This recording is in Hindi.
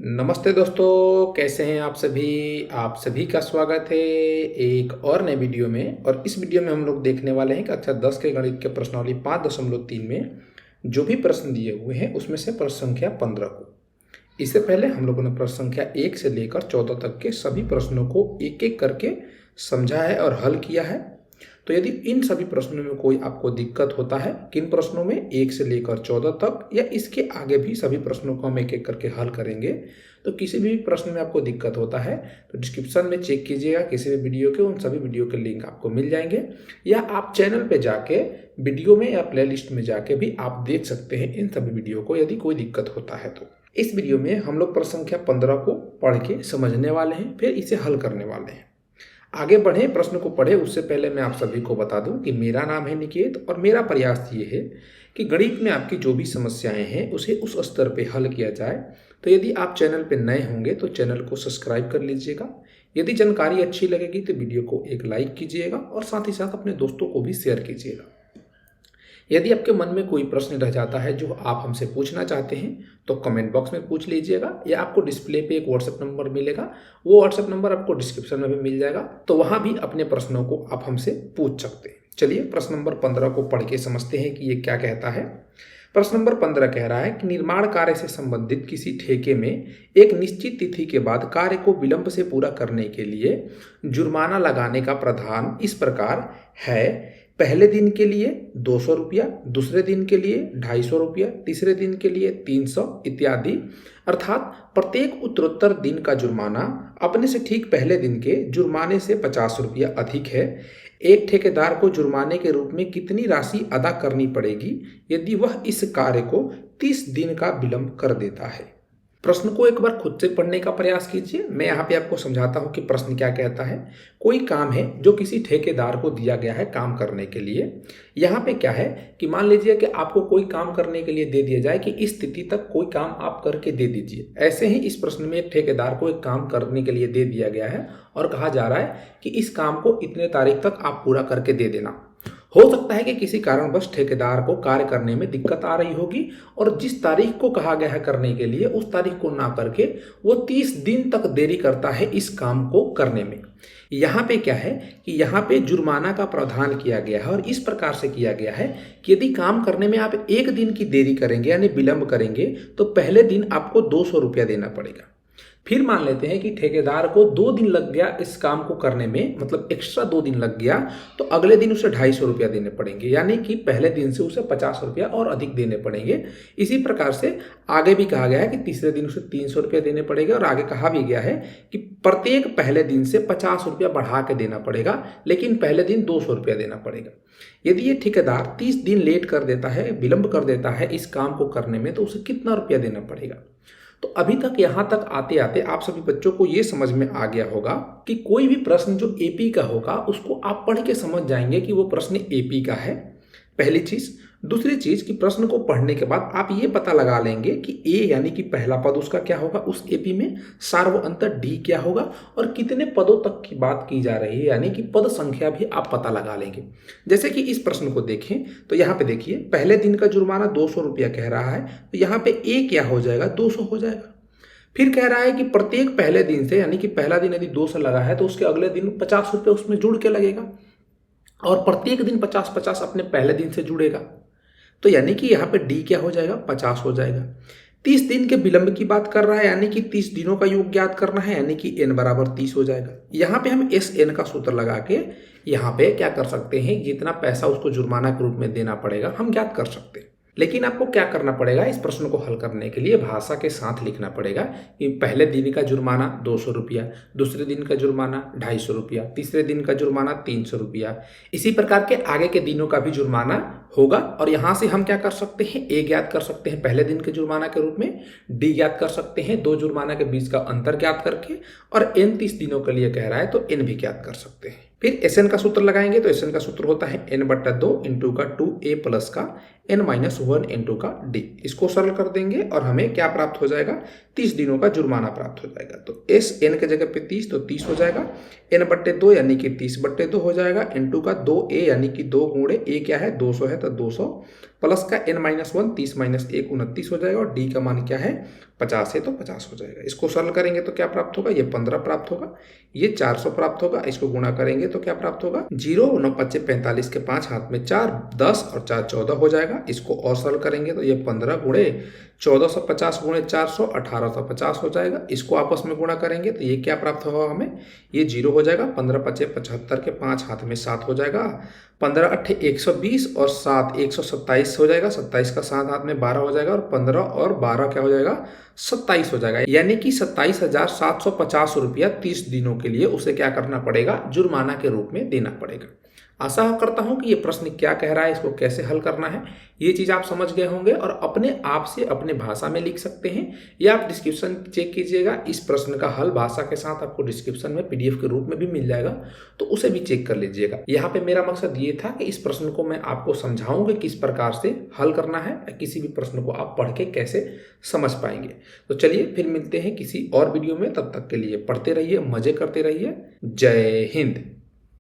नमस्ते दोस्तों, कैसे हैं आप सभी का स्वागत है एक और नए वीडियो में। और इस वीडियो में हम लोग देखने वाले हैं कि कक्षा 10 के गणित के प्रश्नावली 5.3 में जो भी प्रश्न दिए हुए हैं उसमें से प्रश्न संख्या 15 को, इससे पहले हम लोगों ने प्रश्न संख्या 1 से लेकर 14 तक के सभी प्रश्नों को एक एक करके समझा है और हल किया है। तो यदि इन सभी प्रश्नों में कोई आपको दिक्कत होता है, किन प्रश्नों में 1 से लेकर 14 तक या इसके आगे भी सभी प्रश्नों को हम एक एक करके हल करेंगे, तो किसी भी प्रश्न में आपको दिक्कत होता है तो डिस्क्रिप्शन में चेक कीजिएगा, किसी भी वीडियो के उन सभी वीडियो के लिंक आपको मिल जाएंगे, या आप चैनल पे जाके वीडियो में या प्लेलिस्ट में जाके भी आप देख सकते हैं इन सभी वीडियो को यदि कोई दिक्कत होता है तो। इस वीडियो में हम लोग प्रश्न संख्या 15 को पढ़ के समझने वाले हैं, फिर इसे हल करने वाले हैं। आगे बढ़े, प्रश्न को पढ़े उससे पहले मैं आप सभी को बता दूं कि मेरा नाम है निकेत और मेरा प्रयास ये है कि गणित में आपकी जो भी समस्याएं हैं उसे उस स्तर पे हल किया जाए। तो यदि आप चैनल पे नए होंगे तो चैनल को सब्सक्राइब कर लीजिएगा। यदि जानकारी अच्छी लगेगी तो वीडियो को एक लाइक कीजिएगा और साथ ही साथ अपने दोस्तों को भी शेयर कीजिएगा। यदि आपके मन में कोई प्रश्न रह जाता है जो आप हमसे पूछना चाहते हैं तो कमेंट बॉक्स में पूछ लीजिएगा, या आपको डिस्प्ले पे एक व्हाट्सएप नंबर मिलेगा, वो व्हाट्सएप नंबर आपको डिस्क्रिप्शन में भी मिल जाएगा, तो वहाँ भी अपने प्रश्नों को आप हमसे पूछ सकते हैं। चलिए प्रश्न नंबर 15 को पढ़ के समझते हैं कि ये क्या कहता है। प्रश्न नंबर 15 कह रहा है कि निर्माण कार्य से संबंधित किसी ठेके में एक निश्चित तिथि के बाद कार्य को विलंब से पूरा करने के लिए जुर्माना लगाने का प्रावधान इस प्रकार है। पहले दिन के लिए 200 रुपया, दूसरे दिन के लिए 250 रुपया, तीसरे दिन के लिए 300 इत्यादि। अर्थात प्रत्येक उत्तरोत्तर दिन का जुर्माना अपने से ठीक पहले दिन के जुर्माने से 50 रुपया अधिक है। एक ठेकेदार को जुर्माने के रूप में कितनी राशि अदा करनी पड़ेगी यदि वह इस कार्य को 30 दिन का विलंब कर देता है। प्रश्न को एक बार खुद से पढ़ने का प्रयास कीजिए। मैं यहाँ पे आपको समझाता हूँ कि प्रश्न क्या कहता है। कोई काम है जो किसी ठेकेदार को दिया गया है काम करने के लिए। यहाँ पे क्या है कि मान लीजिए कि आपको कोई काम करने के लिए दे दिया जाए कि इस तिथि तक कोई काम आप करके दे दीजिए। ऐसे ही इस प्रश्न में एक ठेकेदार को एक काम करने के लिए दे दिया गया है और कहा जा रहा है कि इस काम को इतने तारीख तक आप पूरा करके दे देना। हो सकता है कि किसी कारणवश ठेकेदार को कार्य करने में दिक्कत आ रही होगी और जिस तारीख को कहा गया है करने के लिए उस तारीख को ना करके वो 30 दिन तक देरी करता है इस काम को करने में। यहाँ पे क्या है कि यहाँ पे जुर्माना का प्रावधान किया गया है और इस प्रकार से किया गया है कि यदि काम करने में आप एक दिन की देरी करेंगे यानी विलंब करेंगे तो पहले दिन आपको 200 रुपया देना पड़ेगा। फिर मान लेते हैं कि ठेकेदार को 2 दिन लग गया इस काम को करने में, मतलब एक्स्ट्रा 2 दिन लग गया, तो अगले दिन उसे 250 रुपया देने पड़ेंगे, यानी कि पहले दिन से उसे 50 रुपया और अधिक देने पड़ेंगे। इसी प्रकार से आगे भी कहा गया है कि तीसरे दिन उसे 300 रुपया देने पड़ेगा और आगे कहा भी गया है कि प्रत्येक पहले दिन से 50 रुपया बढ़ा के देना पड़ेगा, लेकिन पहले दिन 200 रुपया देना पड़ेगा। यदि ये ठेकेदार 30 दिन लेट कर देता है, विलंब कर देता है इस काम को करने में, तो उसे कितना रुपया देना पड़ेगा। तो अभी तक यहाँ तक आते आते आप सभी बच्चों को ये समझ में आ गया होगा कि कोई भी प्रश्न जो एपी का होगा उसको आप पढ़ के समझ जाएंगे कि वो प्रश्न एपी का है, पहली चीज। दूसरी चीज कि प्रश्न को पढ़ने के बाद आप ये पता लगा लेंगे कि ए यानी कि पहला पद उसका क्या होगा उस एपी में, सार्व अंतर डी क्या होगा और कितने पदों तक की बात की जा रही है यानी कि पद संख्या भी आप पता लगा लेंगे। जैसे कि इस प्रश्न को देखें तो यहाँ पे देखिए पहले दिन का जुर्माना 200 रुपया कह रहा है, तो यहाँ पे ए क्या हो जाएगा 200 हो जाएगा। फिर कह रहा है कि प्रत्येक पहले दिन से, यानी कि पहला दिन यदि 200 लगा है तो उसके अगले दिन 50 रुपये उसमें जुड़ के लगेगा और प्रत्येक दिन 50-50 अपने पहले दिन से जुड़ेगा, तो यानी कि यहाँ पे डी क्या हो जाएगा 50 हो जाएगा। 30 दिन के विलंब की बात कर रहा है यानी कि 30 दिनों का योग ज्ञात करना है, यानी कि n बराबर 30 हो जाएगा। यहाँ पे हम एस एन का सूत्र लगा के यहाँ पे क्या कर सकते हैं, जितना पैसा उसको जुर्माना के रूप में देना पड़ेगा हम ज्ञात कर सकते हैं। लेकिन आपको क्या करना पड़ेगा, इस प्रश्न को हल करने के लिए भाषा के साथ लिखना पड़ेगा कि पहले दिन का जुर्माना 200 रुपया, दूसरे दिन का जुर्माना 250 रुपया, तीसरे दिन का जुर्माना 300 रुपया, इसी प्रकार के आगे के दिनों का भी जुर्माना होगा। और यहाँ से हम क्या कर सकते हैं, ए ज्ञात कर सकते हैं पहले दिन के जुर्माना के रूप में, डी ज्ञात कर सकते हैं दो जुर्माना के बीच का अंतर ज्ञात करके, और एन 30 दिनों के लिए कह रहा है तो एन भी ज्ञात कर सकते हैं। फिर एस एन का सूत्र लगाएंगे तो एस एन का सूत्र होता है n/2 इंटू का 2a प्लस का n-1 n2 का d। इसको सरल कर देंगे और हमें क्या प्राप्त हो जाएगा, 30 दिनों का जुर्माना प्राप्त हो जाएगा। तो s n के जगह पे 30 तो 30 हो जाएगा, n/2 यानी कि 30/2 हो जाएगा, n2 का 2a यानी कि 2 गुणे a क्या है 200 है तो 200 प्लस का n-1 30 - 1 29 हो जाएगा और d का मान क्या है 50 है तो 50 हो जाएगा। इसको सरल करेंगे तो क्या प्राप्त होगा, ये 15 प्राप्त होगा, ये 400 प्राप्त होगा। इसको गुणा करेंगे तो क्या प्राप्त होगा, 0 9 5 45 के 5 हाथ में 4 10 और 4 14 हो जाएगा। इसको और सरल करेंगे तो ये 15 गुणे 1450 गुणे 400 1850 हो जाएगा। इसको आपस में गुणा करेंगे तो ये क्या प्राप्त होगा हमें, ये 0 हो जाएगा, 15 5 75 के 5 हाथ में 7 हो जाएगा, 15 8 120 और 7 127 हो जाएगा, 27 का 7 हाथ में 12 हो जाएगा और 15 और 12 क्या हो जाएगा 27 हो जाएगा। यानी कि 27,750 रुपया 30 दिनों के लिए उसे क्या करना पड़ेगा, जुर्माना के रूप में देना पड़ेगा। आशा करता हूं कि ये प्रश्न क्या कह रहा है, इसको कैसे हल करना है, ये चीज़ आप समझ गए होंगे और अपने आप से अपने भाषा में लिख सकते हैं या आप डिस्क्रिप्शन चेक कीजिएगा। इस प्रश्न का हल भाषा के साथ आपको डिस्क्रिप्शन में PDF के रूप में भी मिल जाएगा, तो उसे भी चेक कर लीजिएगा। यहाँ पे मेरा मकसद ये था कि इस प्रश्न को मैं आपको समझाऊं कि किस प्रकार से हल करना है, किसी भी प्रश्न को आप पढ़ के कैसे समझ पाएंगे। तो चलिए फिर मिलते हैं किसी और वीडियो में, तब तक के लिए पढ़ते रहिए, मजे करते रहिए। जय हिंद।